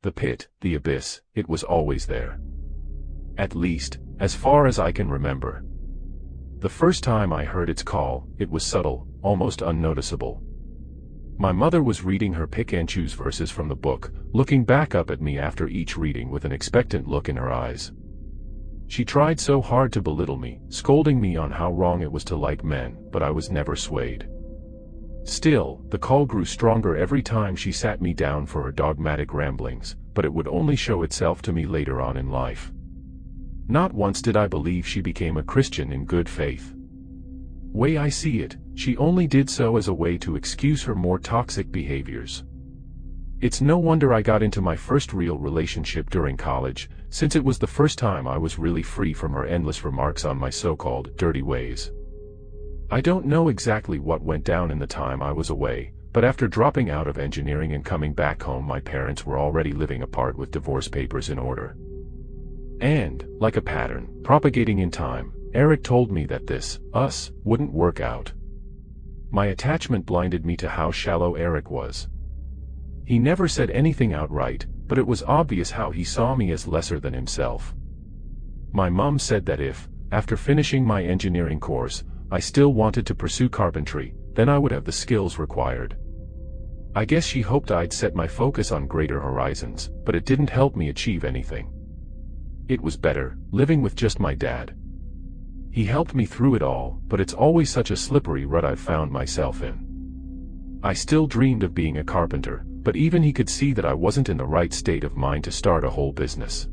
The pit, the abyss, it was always there. At least, as far as I can remember. The first time I heard its call, it was subtle, almost unnoticeable. My mother was reading her pick-and-choose verses from the book, looking back up at me after each reading with an expectant look in her eyes. She tried so hard to belittle me, scolding me on how wrong it was to like men, but I was never swayed. Still, the call grew stronger every time she sat me down for her dogmatic ramblings, but it would only show itself to me later on in life. Not once did I believe she became a Christian in good faith. Way I see it, she only did so as a way to excuse her more toxic behaviors. It's no wonder I got into my first real relationship during college, since it was the first time I was really free from her endless remarks on my so-called dirty ways. I don't know exactly what went down in the time I was away, but after dropping out of engineering and coming back home, my parents were already living apart with divorce papers in order. And, like a pattern, propagating in time, Eric told me that us, wouldn't work out. My attachment blinded me to how shallow Eric was. He never said anything outright, but it was obvious how he saw me as lesser than himself. My mom said that if, after finishing my engineering course, I still wanted to pursue carpentry, then I would have the skills required. I guess she hoped I'd set my focus on greater horizons, but it didn't help me achieve anything. It was better, living with just my dad. He helped me through it all, but it's always such a slippery rut I've found myself in. I still dreamed of being a carpenter, but even he could see that I wasn't in the right state of mind to start a whole business.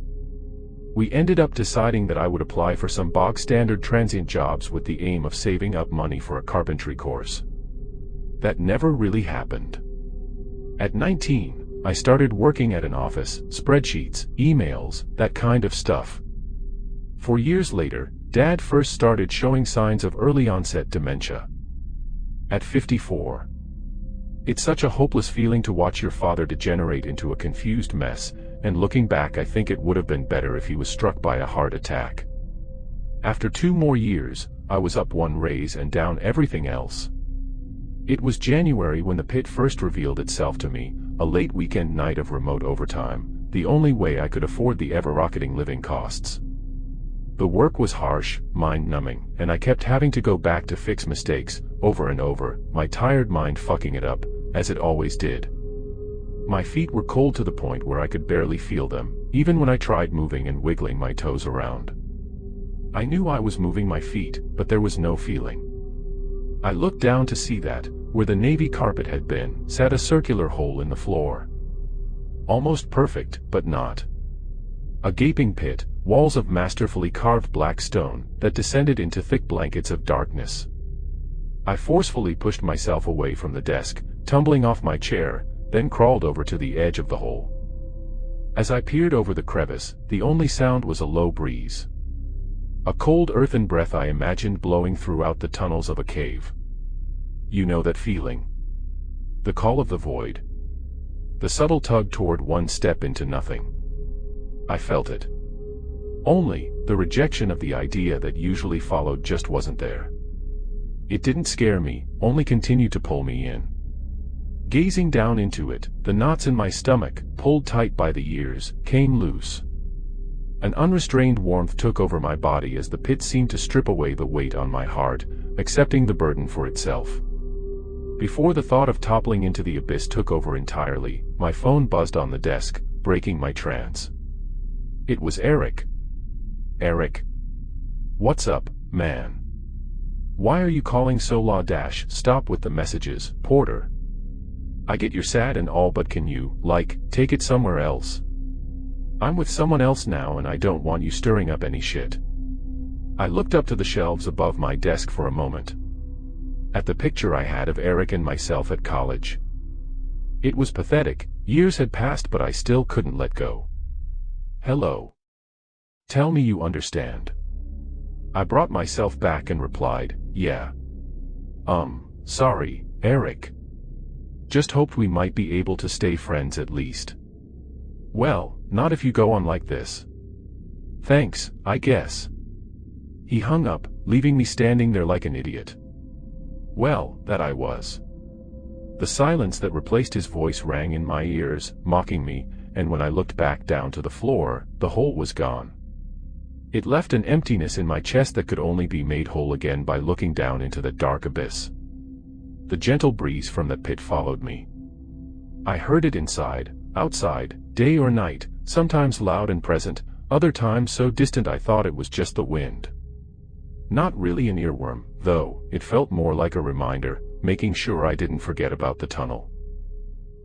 We ended up deciding that I would apply for some bog-standard transient jobs with the aim of saving up money for a carpentry course. That never really happened. At 19, I started working at an office, spreadsheets, emails, that kind of stuff. 4 years later, Dad first started showing signs of early onset dementia. At 54. It's such a hopeless feeling to watch your father degenerate into a confused mess, and looking back I think it would have been better if he was struck by a heart attack. After 2 more years, I was up one raise and down everything else. It was January when the pit first revealed itself to me, a late weekend night of remote overtime, the only way I could afford the ever-rocketing living costs. The work was harsh, mind-numbing, and I kept having to go back to fix mistakes, over and over, my tired mind fucking it up, as it always did. My feet were cold to the point where I could barely feel them, even when I tried moving and wiggling my toes around. I knew I was moving my feet, but there was no feeling. I looked down to see that, where the navy carpet had been, sat a circular hole in the floor. Almost perfect, but not. A gaping pit, walls of masterfully carved black stone, that descended into thick blankets of darkness. I forcefully pushed myself away from the desk, tumbling off my chair, then crawled over to the edge of the hole. As I peered over the crevice, the only sound was a low breeze. A cold earthen breath I imagined blowing throughout the tunnels of a cave. You know that feeling? The call of the void. The subtle tug toward one step into nothing. I felt it. Only, the rejection of the idea that usually followed just wasn't there. It didn't scare me, only continued to pull me in. Gazing down into it, the knots in my stomach, pulled tight by the ears, came loose. An unrestrained warmth took over my body as the pit seemed to strip away the weight on my heart, accepting the burden for itself. Before the thought of toppling into the abyss took over entirely, my phone buzzed on the desk, breaking my trance. It was Eric. Eric. What's up, man? Why are you calling so stop with the messages, Porter? I get you're sad and all, but can you, take it somewhere else? I'm with someone else now and I don't want you stirring up any shit. I looked up to the shelves above my desk for a moment. At the picture I had of Eric and myself at college. It was pathetic, years had passed but I still couldn't let go. Hello. Tell me you understand. I brought myself back and replied, yeah. Sorry, Eric. Just hoped we might be able to stay friends at least. Well, not if you go on like this. Thanks, I guess. He hung up, leaving me standing there like an idiot. Well, that I was. The silence that replaced his voice rang in my ears, mocking me, and when I looked back down to the floor, the hole was gone. It left an emptiness in my chest that could only be made whole again by looking down into the dark abyss. The gentle breeze from the pit followed me. I heard it inside, outside, day or night, sometimes loud and present, other times so distant I thought it was just the wind. Not really an earworm, though, it felt more like a reminder, making sure I didn't forget about the tunnel.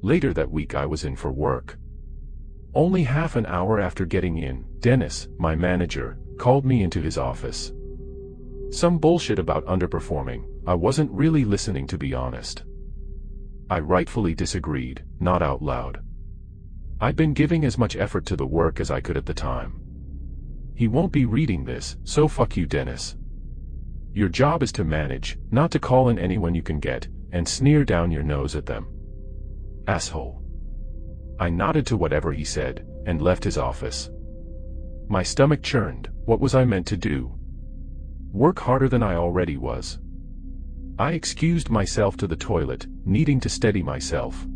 Later that week I was in for work. Only half an hour after getting in, Dennis, my manager, called me into his office. Some bullshit about underperforming. I wasn't really listening, to be honest. I rightfully disagreed, not out loud. I'd been giving as much effort to the work as I could at the time. He won't be reading this, so fuck you, Dennis. Your job is to manage, not to call in anyone you can get, and sneer down your nose at them. Asshole. I nodded to whatever he said, and left his office. My stomach churned. What was I meant to do? Work harder than I already was? I excused myself to the toilet, needing to steady myself.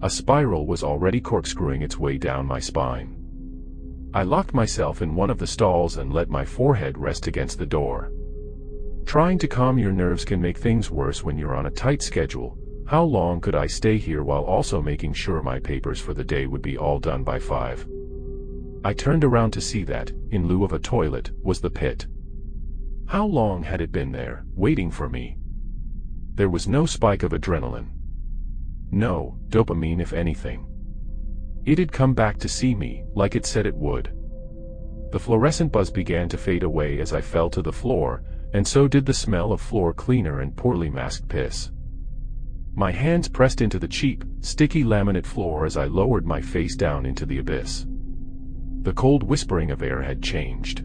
A spiral was already corkscrewing its way down my spine. I locked myself in one of the stalls and let my forehead rest against the door. Trying to calm your nerves can make things worse when you're on a tight schedule. How long could I stay here while also making sure my papers for the day would be all done by 5? I turned around to see that, in lieu of a toilet, was the pit. How long had it been there, waiting for me? There was no spike of adrenaline. No dopamine, if anything. It had come back to see me, like it said it would. The fluorescent buzz began to fade away as I fell to the floor, and so did the smell of floor cleaner and poorly masked piss. My hands pressed into the cheap, sticky laminate floor as I lowered my face down into the abyss. The cold whispering of air had changed.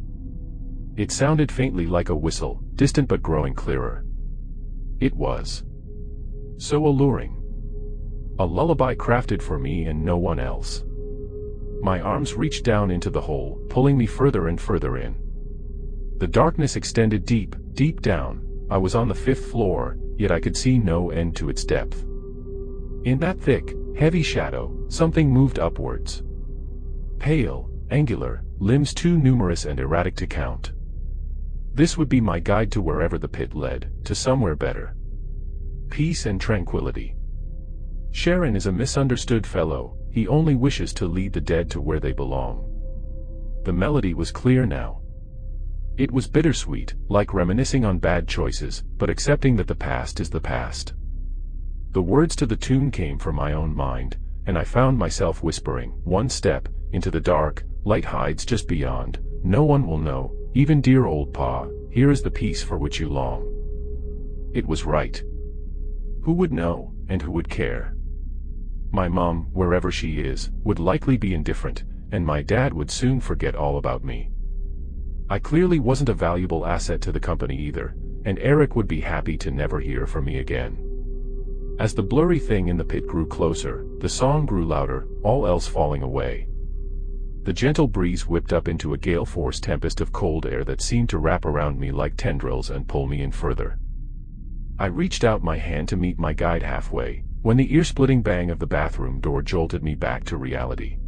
It sounded faintly like a whistle, distant but growing clearer. It was so alluring. A lullaby crafted for me and no one else. My arms reached down into the hole, pulling me further and further in. The darkness extended deep, deep down. I was on the 5th floor, yet I could see no end to its depth. In that thick, heavy shadow, something moved upwards. Pale, angular, limbs too numerous and erratic to count. This would be my guide to wherever the pit led, to somewhere better. Peace and tranquility. Sharon is a misunderstood fellow, he only wishes to lead the dead to where they belong. The melody was clear now. It was bittersweet, like reminiscing on bad choices, but accepting that the past is the past. The words to the tune came from my own mind, and I found myself whispering, "One step, into the dark, light hides just beyond, no one will know, even dear old Pa, here is the peace for which you long." It was right. Who would know, and who would care? My mom, wherever she is, would likely be indifferent, and my dad would soon forget all about me. I clearly wasn't a valuable asset to the company either, and Eric would be happy to never hear from me again. As the blurry thing in the pit grew closer, the song grew louder, all else falling away. The gentle breeze whipped up into a gale-force tempest of cold air that seemed to wrap around me like tendrils and pull me in further. I reached out my hand to meet my guide halfway, when the ear-splitting bang of the bathroom door jolted me back to reality.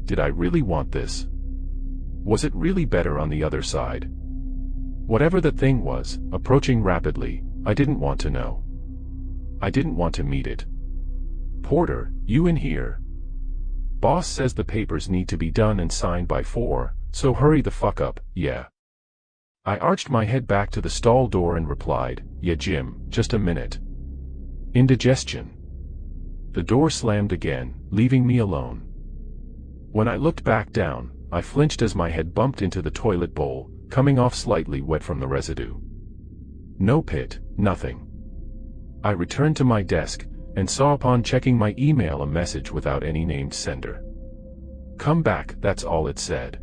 Did I really want this? Was it really better on the other side? Whatever the thing was, approaching rapidly, I didn't want to know. I didn't want to meet it. "Porter, you in here? Boss says the papers need to be done and signed by 4, so hurry the fuck up, yeah." I arched my head back to the stall door and replied, "Yeah Jim, just a minute." Indigestion. The door slammed again, leaving me alone. When I looked back down, I flinched as my head bumped into the toilet bowl, coming off slightly wet from the residue. No pit, nothing. I returned to my desk, and saw upon checking my email a message without any named sender. "Come back," that's all it said.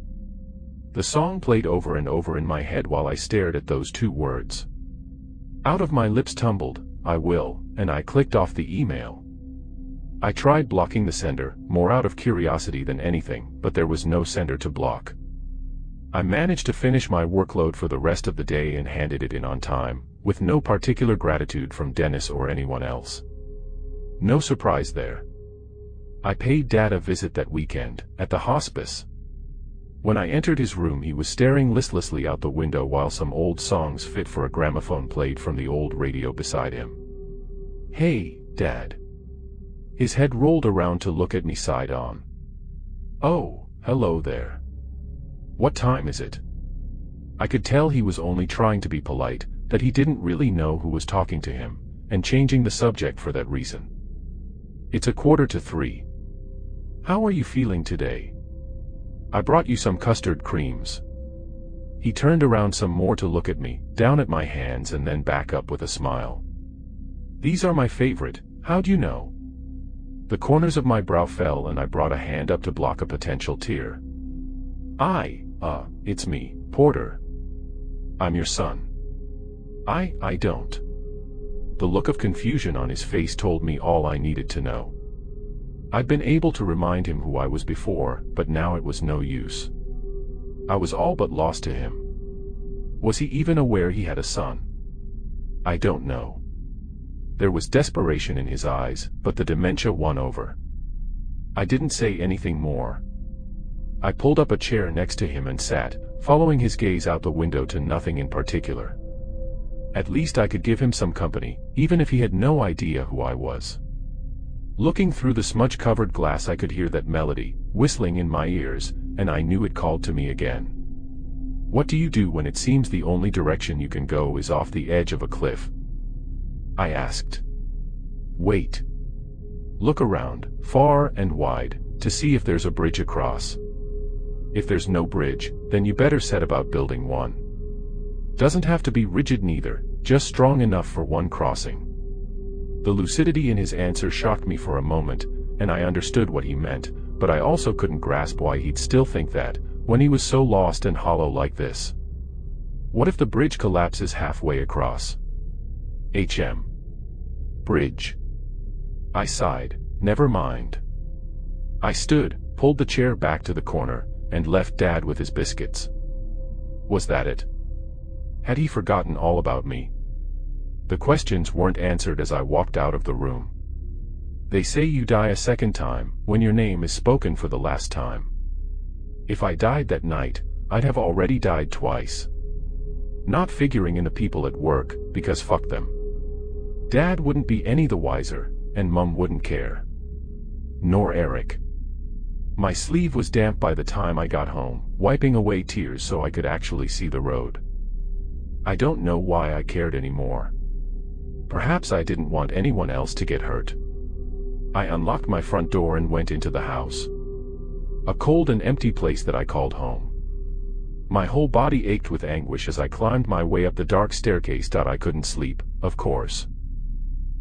The song played over and over in my head while I stared at those 2 words. Out of my lips tumbled, "I will," and I clicked off the email. I tried blocking the sender, more out of curiosity than anything, but there was no sender to block. I managed to finish my workload for the rest of the day and handed it in on time, with no particular gratitude from Dennis or anyone else. No surprise there. I paid Dad a visit that weekend, at the hospice. When I entered his room, he was staring listlessly out the window while some old songs fit for a gramophone played from the old radio beside him. "Hey, Dad." His head rolled around to look at me side on. "Oh, hello there. What time is it?" I could tell he was only trying to be polite, that he didn't really know who was talking to him, and changing the subject for that reason. "It's 2:45. How are you feeling today? I brought you some custard creams." He turned around some more to look at me, down at my hands, and then back up with a smile. "These are my favorite, how'd you know?" The corners of my brow fell and I brought a hand up to block a potential tear. It's me, Porter. I'm your son." I don't." The look of confusion on his face told me all I needed to know. I'd been able to remind him who I was before, but now it was no use. I was all but lost to him. Was he even aware he had a son? I don't know. There was desperation in his eyes, but the dementia won over. I didn't say anything more. I pulled up a chair next to him and sat, following his gaze out the window to nothing in particular. At least I could give him some company, even if he had no idea who I was. Looking through the smudge-covered glass, I could hear that melody, whistling in my ears, and I knew it called to me again. What do you do when it seems the only direction you can go is off the edge of a cliff? I asked. Wait. Look around, far and wide, to see if there's a bridge across. If there's no bridge, then you better set about building one. Doesn't have to be rigid neither, just strong enough for one crossing. The lucidity in his answer shocked me for a moment, and I understood what he meant, but I also couldn't grasp why he'd still think that, when he was so lost and hollow like this. What if the bridge collapses halfway across? Bridge. I sighed. Never mind. I stood, pulled the chair back to the corner, and left Dad with his biscuits. Was that it? Had he forgotten all about me? The questions weren't answered as I walked out of the room. They say you die a second time, when your name is spoken for the last time. If I died that night, I'd have already died twice. Not figuring in the people at work, because fuck them. Dad wouldn't be any the wiser, and Mum wouldn't care. Nor Eric. My sleeve was damp by the time I got home, wiping away tears so I could actually see the road. I don't know why I cared anymore. Perhaps I didn't want anyone else to get hurt. I unlocked my front door and went into the house. A cold and empty place that I called home. My whole body ached with anguish as I climbed my way up the dark staircase. I couldn't sleep, of course.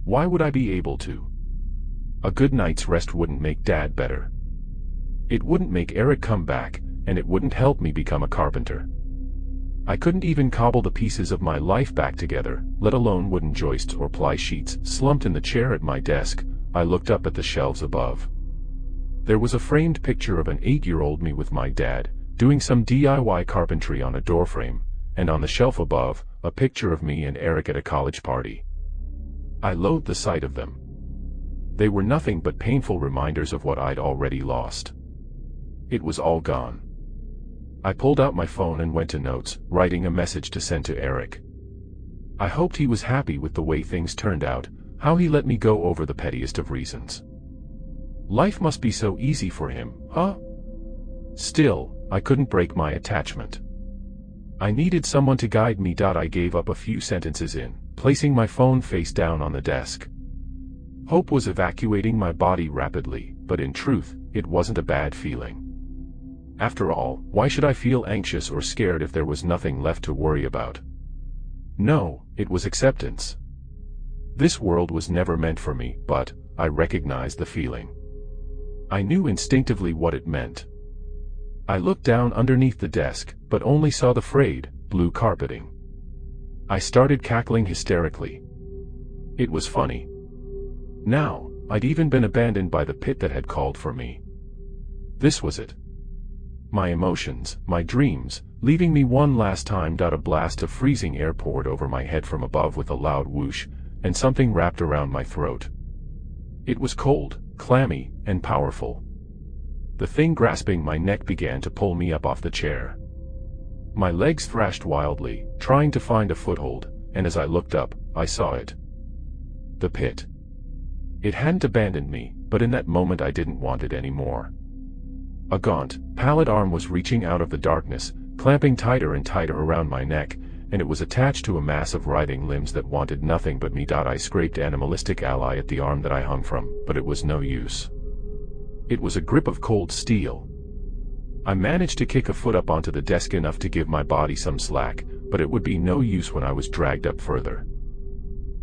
Why would I be able to? A good night's rest wouldn't make Dad better. It wouldn't make Eric come back, and it wouldn't help me become a carpenter. I couldn't even cobble the pieces of my life back together, let alone wooden joists or ply sheets. Slumped in the chair at my desk, I looked up at the shelves above. There was a framed picture of an 8-year-old me with my dad, doing some DIY carpentry on a doorframe, and on the shelf above, a picture of me and Eric at a college party. I loathed the sight of them. They were nothing but painful reminders of what I'd already lost. It was all gone. I pulled out my phone and went to notes, writing a message to send to Eric. I hoped he was happy with the way things turned out, how he let me go over the pettiest of reasons. Life must be so easy for him, huh? Still, I couldn't break my attachment. I needed someone to guide me. I gave up a few sentences in, placing my phone face down on the desk. Hope was evacuating my body rapidly, but in truth, it wasn't a bad feeling. After all, why should I feel anxious or scared if there was nothing left to worry about? No, it was acceptance. This world was never meant for me, but I recognized the feeling. I knew instinctively what it meant. I looked down underneath the desk, but only saw the frayed, blue carpeting. I started cackling hysterically. It was funny. Now, I'd even been abandoned by the pit that had called for me. This was it. My emotions, my dreams, leaving me one last time. A blast of freezing air poured over my head from above with a loud whoosh, and something wrapped around my throat. It was cold, clammy, and powerful. The thing grasping my neck began to pull me up off the chair. My legs thrashed wildly, trying to find a foothold, and as I looked up, I saw it. The pit. It hadn't abandoned me, but in that moment I didn't want it anymore. A gaunt, pallid arm was reaching out of the darkness, clamping tighter and tighter around my neck, and it was attached to a mass of writhing limbs that wanted nothing but me. I scraped animalistic ally at the arm that I hung from, but it was no use. It was a grip of cold steel. I managed to kick a foot up onto the desk enough to give my body some slack, but it would be no use when I was dragged up further.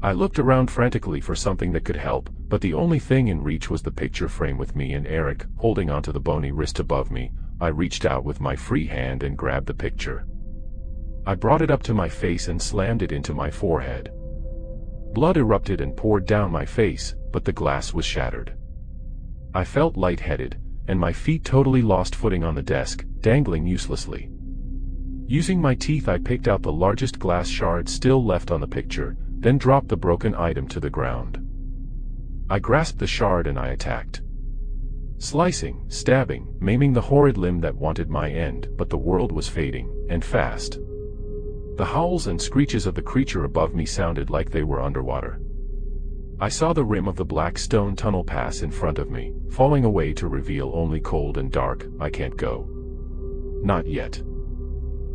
I looked around frantically for something that could help, but the only thing in reach was the picture frame with me and Eric holding onto the bony wrist above me. I reached out with my free hand and grabbed the picture. I brought it up to my face and slammed it into my forehead. Blood erupted and poured down my face, but the glass was shattered. I felt lightheaded, and my feet totally lost footing on the desk, dangling uselessly. Using my teeth, I picked out the largest glass shard still left on the picture, then dropped the broken item to the ground. I grasped the shard and I attacked. Slicing, stabbing, maiming the horrid limb that wanted my end, but the world was fading, and fast. The howls and screeches of the creature above me sounded like they were underwater. I saw the rim of the black stone tunnel pass in front of me, falling away to reveal only cold and dark. I can't go. Not yet.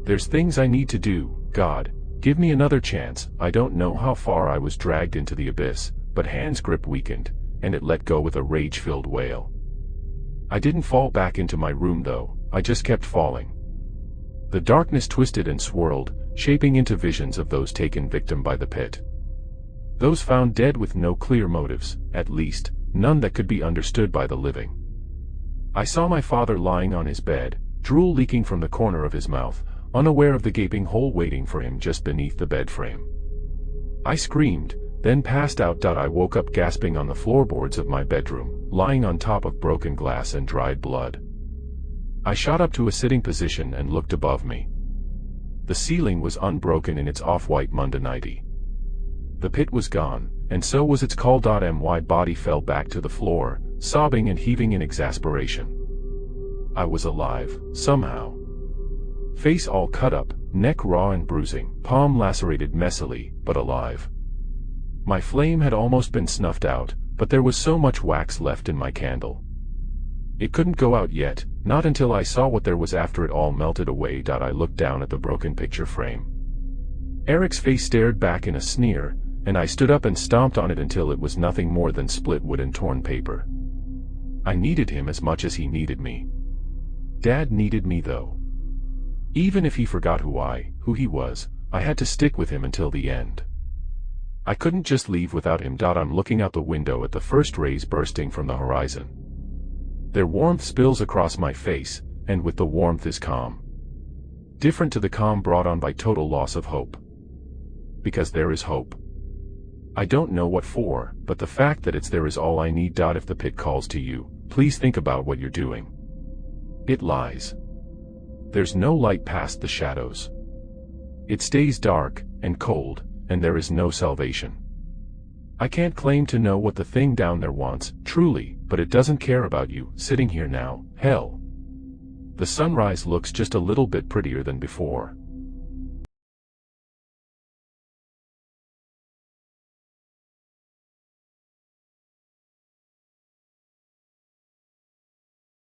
There's things I need to do. God, give me another chance. I don't know how far I was dragged into the abyss, but Han's grip weakened, and it let go with a rage-filled wail. I didn't fall back into my room though, I just kept falling. The darkness twisted and swirled, shaping into visions of those taken victim by the pit. Those found dead with no clear motives, at least, none that could be understood by the living. I saw my father lying on his bed, drool leaking from the corner of his mouth, unaware of the gaping hole waiting for him just beneath the bed frame. I screamed, then passed out. I woke up gasping on the floorboards of my bedroom, lying on top of broken glass and dried blood. I shot up to a sitting position and looked above me. The ceiling was unbroken in its off-white mundanity. The pit was gone, and so was its call. My body fell back to the floor, sobbing and heaving in exasperation. I was alive, somehow. Face all cut up, neck raw and bruising, palm lacerated messily, but alive. My flame had almost been snuffed out, but there was so much wax left in my candle. It couldn't go out yet, not until I saw what there was after it all melted away. I looked down at the broken picture frame. Eric's face stared back in a sneer, and I stood up and stomped on it until it was nothing more than split wood and torn paper. I needed him as much as he needed me. Dad needed me though. Even if he forgot who he was, I had to stick with him until the end. I couldn't just leave without him. I'm looking out the window at the first rays bursting from the horizon. Their warmth spills across my face, and with the warmth is calm. Different to the calm brought on by total loss of hope. Because there is hope. I don't know what for, but the fact that it's there is all I need. If the pit calls to you, please think about what you're doing. It lies. There's no light past the shadows. It stays dark and cold, and there is no salvation. I can't claim to know what the thing down there wants, truly, but it doesn't care about you, sitting here now. Hell. The sunrise looks just a little bit prettier than before.